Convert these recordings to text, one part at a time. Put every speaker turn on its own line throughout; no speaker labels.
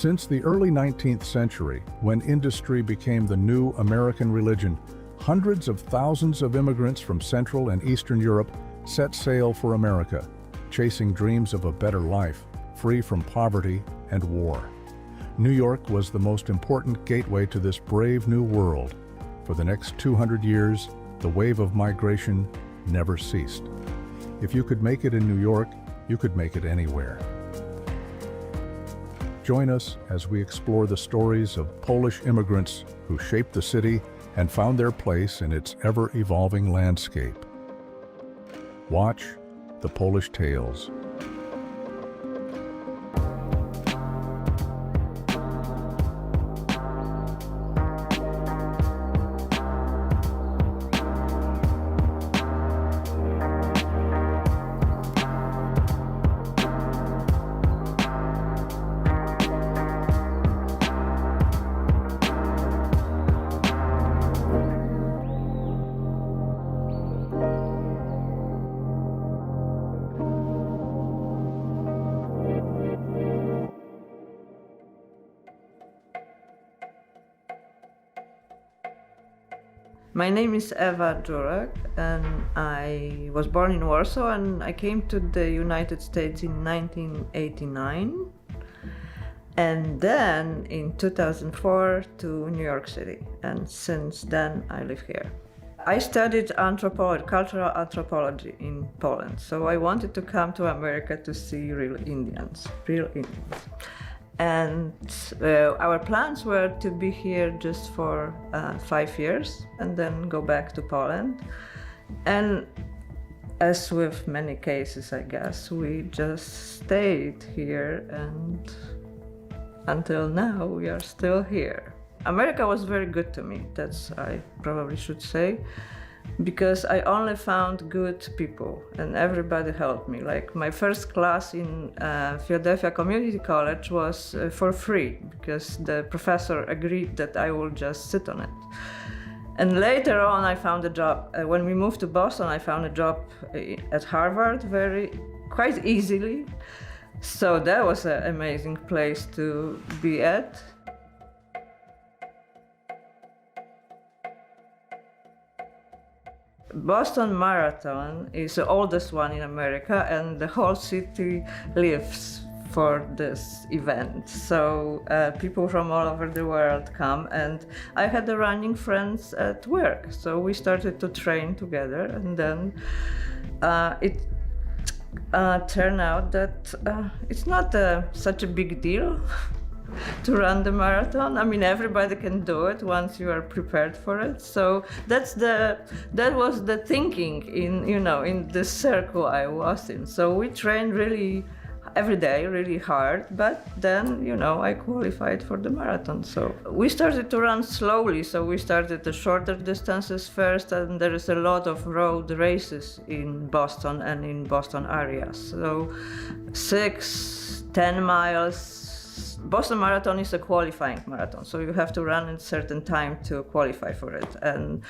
Since the early 19th century, when industry became the new American religion, hundreds of thousands of immigrants from Central and Eastern Europe set sail for America, chasing dreams of a better life, free from poverty and war. New York was the most important gateway to this brave new world. For the next 200 years, the wave of migration never ceased. If you could make it in New York, you could make it anywhere. Join us as we explore the stories of Polish immigrants who shaped the city and found their place in its ever-evolving landscape. Watch the Polish Tales.
My name is Ewa Dzurak, and I was born in Warsaw, and I came to the United States in 1989, and then in 2004 to New York City, and since then I live here. I studied anthropology, cultural anthropology in Poland, so I wanted to come to America to see real Indians. And our plans were to be here just for 5 years and then go back to Poland. And as with many cases, I guess, we just stayed here, and until now we are still here. America was very good to me, that's I probably should say, because I only found good people and everybody helped me. Like my first class in Philadelphia Community College was for free because the professor agreed that I will just sit on it. And later on I found a job. When we moved to Boston, I found a job at Harvard quite easily. So that was an amazing place to be at. Boston Marathon is the oldest one in America, and the whole city lives for this event. So people from all over the world come, and I had the running friends at work. So we started to train together, and then it turned out that it's not such a big deal to run the marathon. I mean, everybody can do it once you are prepared for it. So that was the thinking in the circle I was in. So we trained really every day, really hard, but then, I qualified for the marathon. So we started to run slowly. So we started the shorter distances first, and there is a lot of road races in Boston and in Boston area. So 6-10 miles. Boston Marathon is a qualifying marathon, so you have to run at a certain time to qualify for it. And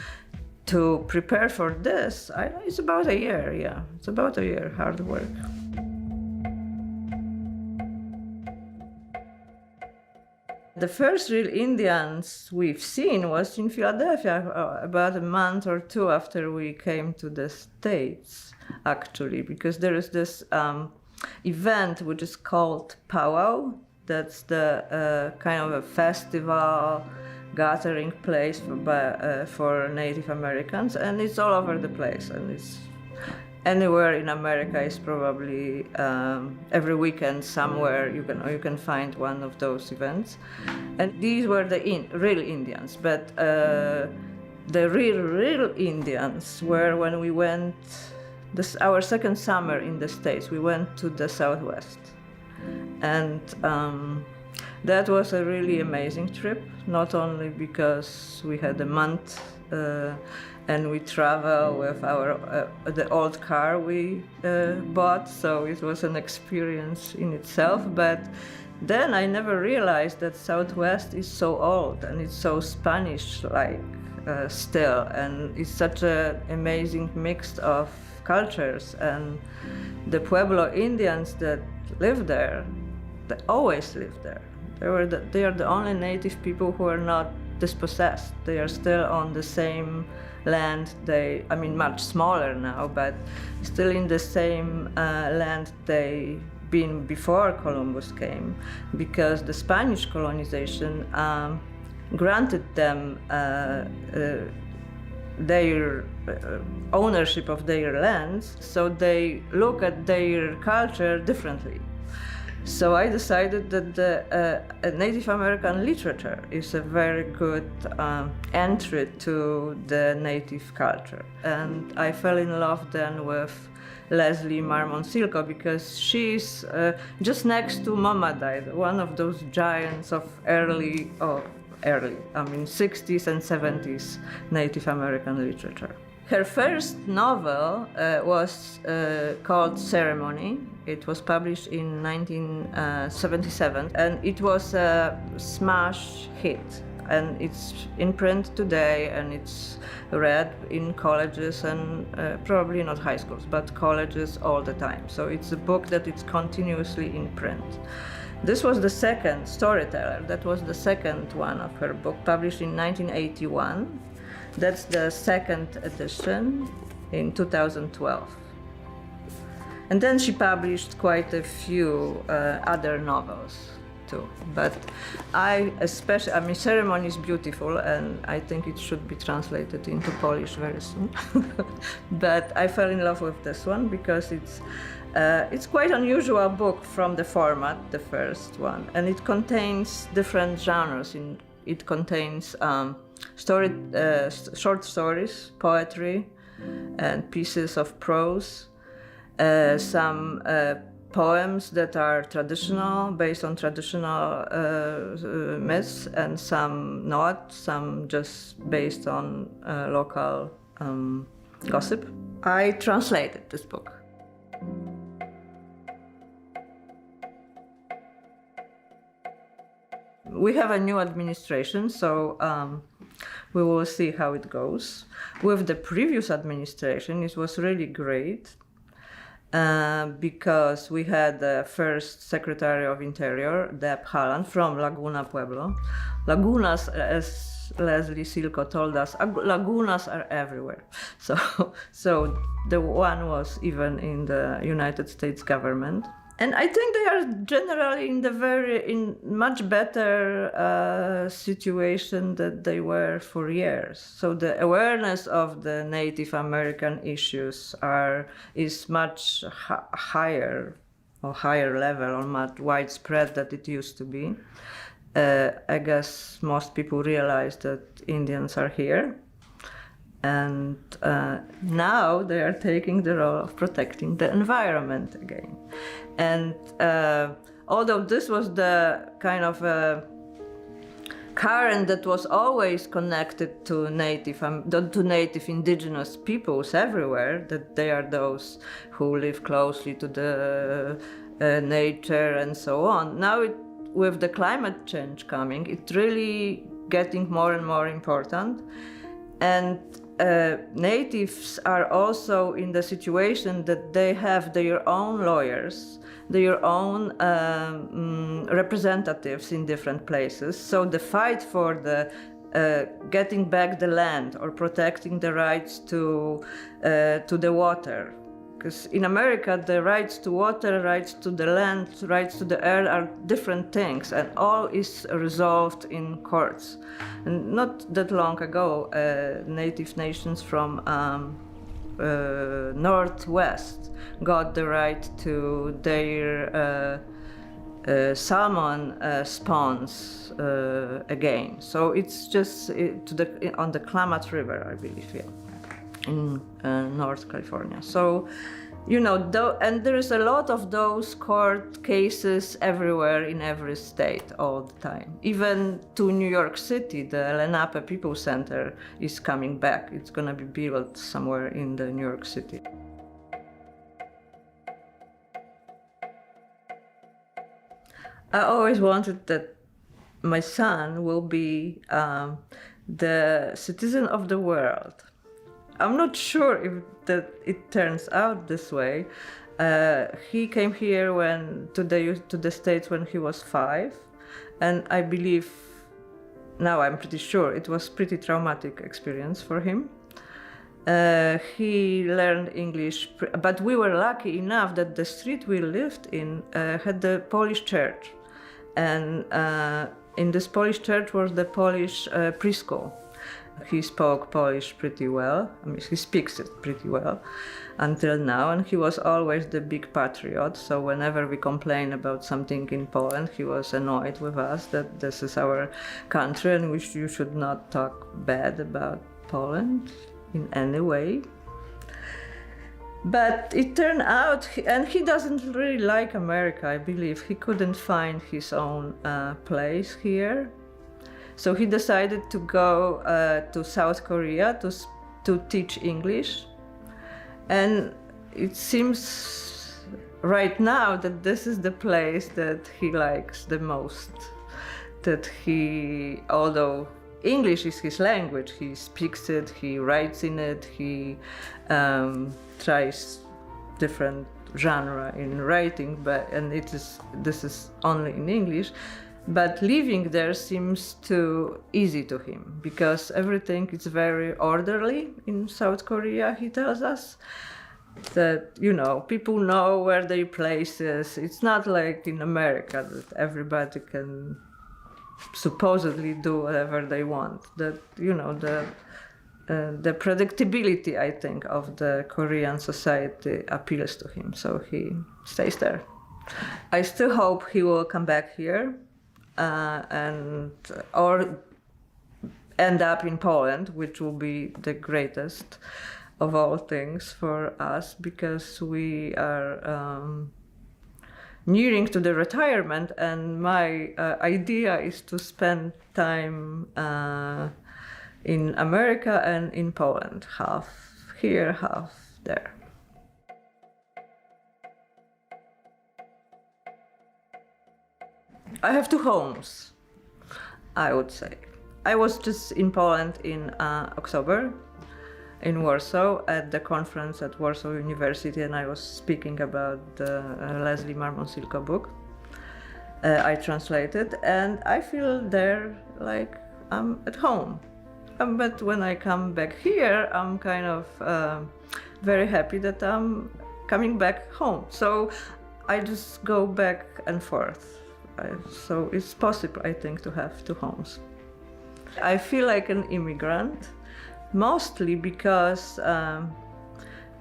to prepare for this, it's about a year, yeah. It's about a year, hard work. The first real Indians we've seen was in Philadelphia about a month or two after we came to the States, actually, because there is this event which is called Powwow. That's the kind of a festival gathering place for Native Americans, and it's all over the place, and it's anywhere in America is probably every weekend somewhere you can find one of those events. And these were the real Indians, but the real Indians were when we went, our second summer in the States, we went to the Southwest. And that was a really amazing trip, not only because we had a month and we travel with the old car we bought, so it was an experience in itself. But then I never realized that Southwest is so old and it's so Spanish-like still, and it's such an amazing mix of cultures. And the Pueblo Indians that live there, they always live there. They are the only native people who are not dispossessed. They are still on the same land. Much smaller now, but still in the same land they been before Columbus came, because the Spanish colonization granted them their ownership of their lands, so they look at their culture differently. So I decided that the Native American literature is a very good entry to the native culture. And I fell in love then with Leslie Marmon Silko, because she's just next to Mama Died, one of those giants of 60s and 70s Native American literature. Her first novel was called Ceremony. It was published in 1977, and it was a smash hit. And it's in print today, and it's read in colleges and probably not high schools, but colleges all the time. So it's a book that is continuously in print. This was the second Storyteller. That was the second one of her book, published in 1981. That's the second edition in 2012. And then she published quite a few other novels too. But Ceremony is beautiful, and I think it should be translated into Polish very soon. But I fell in love with this one because it's quite unusual book from the format, the first one, and it contains different genres. It contains short stories, poetry, and pieces of prose, some poems that are traditional, based on traditional myths, and some not, some just based on local gossip. I translated this book. We have a new administration, so we will see how it goes. With the previous administration, it was really great because we had the first Secretary of Interior, Deb Haaland, from Laguna Pueblo. Lagunas, as Leslie Silko told us, lagunas are everywhere. So the one was even in the United States government. And I think they are generally in much better situation than they were for years. So the awareness of the Native American issues is much higher level, or much widespread than it used to be. I guess most people realize that Indians are here. And now they are taking the role of protecting the environment again. And although this was the kind of current that was always connected to native indigenous peoples everywhere, that they are those who live closely to the nature and so on. Now, with the climate change coming, it's really getting more and more important. And natives are also in the situation that they have their own lawyers, their own representatives in different places. So the fight for the getting back the land or protecting the rights to the water, because in America the rights to water, rights to the land, rights to the air are different things, and all is resolved in courts. And not that long ago, native nations from Northwest got the right to their salmon spawns again. So it's just on the Klamath River, I believe, yeah, in North California. So, and there is a lot of those court cases everywhere in every state all the time. Even to New York City, the Lenape People Center is coming back. It's going to be built somewhere in the New York City. I always wanted that my son will be the citizen of the world. I'm not sure if that it turns out this way. He came here to the States when he was 5, And I believe, now I'm pretty sure, it was pretty traumatic experience for him. He learned English, but we were lucky enough that the street we lived in had the Polish church. And in this Polish church was the Polish preschool. He spoke Polish pretty well. I mean, he speaks it pretty well until now, and he was always the big patriot. So whenever we complain about something in Poland, he was annoyed with us that this is our country and you should not talk bad about Poland in any way. But it turned out, and he doesn't really like America, I believe. He couldn't find his own place here. So he decided to go to South Korea to teach English. And it seems right now that this is the place that he likes the most. That he, although English is his language, he speaks it, he writes in it, he tries different genre in writing, and this is only in English. But living there seems too easy to him because everything is very orderly in South Korea, he tells us. That, people know where their place is. It's not like in America that everybody can supposedly do whatever they want. That, the predictability, I think, of the Korean society appeals to him, so he stays there. I still hope he will come back here. Or end up in Poland, which will be the greatest of all things for us, because we are nearing to the retirement, and my idea is to spend time in America and in Poland, half here, half there. I have two homes, I would say. I was just in Poland in October, in Warsaw, at the conference at Warsaw University, and I was speaking about the Leslie Marmon-Silko book. I translated, and I feel there like I'm at home. But when I come back here, I'm kind of very happy that I'm coming back home. So I just go back and forth. So it's possible, I think, to have two homes. I feel like an immigrant, mostly because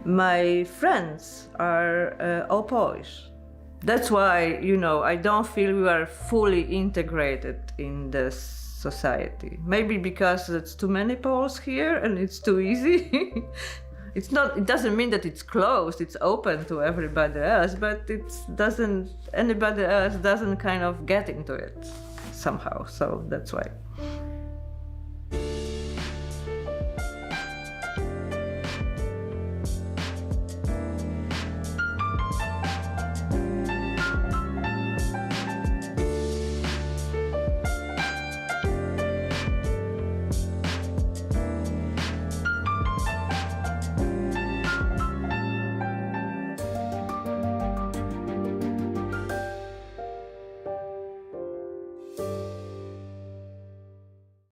my friends are all Polish. That's why, I don't feel we are fully integrated in this society. Maybe because there's too many Poles here and it's too easy. It doesn't mean that it's closed, it's open to everybody else, but anybody else doesn't kind of get into it somehow, so that's why.